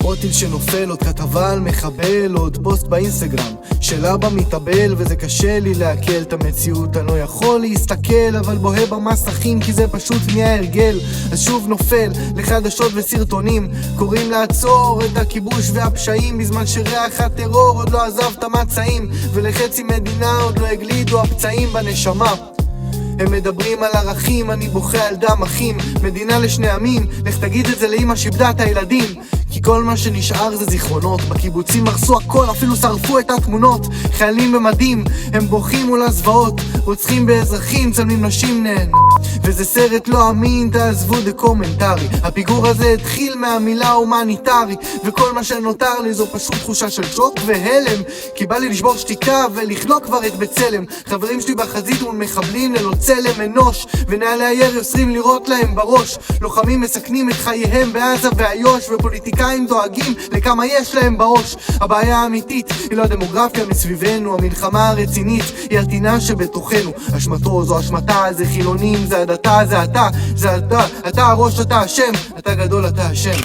עוד טיל שנופל, עוד כתבה על מחבל, עוד פוסט באינסטגרם של אבא מתאבל, וזה קשה לי לעכל את המציאות. אני לא יכול להסתכל אבל בוהה במסכים כי זה פשוט נהיה הרגל. אז שוב נופל לחדשות וסרטונים קוראים לעצור את הכיבוש והפשעים, בזמן שריח הטרור עוד לא עזב את המצעים, ולחצי מדינה עוד לא הגלידו הפצעים בנשמה. הם מדברים על ערכים, אני בוכה על דם אחים. מדינה לשני עמים, לך תגיד את זה לאמא שאיבדה את הילדים. כי כל מה שנשאר זה זיכרונות. בקיבוצים הרסו הכל, אפילו שרפו את התמונות. חיילים במדים, הם בוכים מול הזוועות, רוצחים באזרחים, צלמים נשים נהן. וזה סרט לא אמין, תעזבו דקומנטרי. הפיגור הזה התחיל מהמילה הומניטרי, וכל מה שנותר לי זו פשוט תחושה של שוק והלם. כי בא לי לשבור שתיקה ולכלוא כבר את בצלם. חברים שלי בחזית מול מחבלים ללא צלם אנוש, ונעלי הירי אוסרים לירות להם בראש. לוחמים מסכנים את חייהם בעזה ואיו"ש, ופוליטיקאים דואגים לכמה יש להם בראש. הבעיה האמיתית היא לא הדמוגרפיה מסביבנו, המלחמה הרצינית היא הטינה שבתוכנו. אשמתו זו אשמתה, זה חילונים, זה הדתה, זה אתה, אתה הראש, אתה השם, אתה גדול, אתה השם.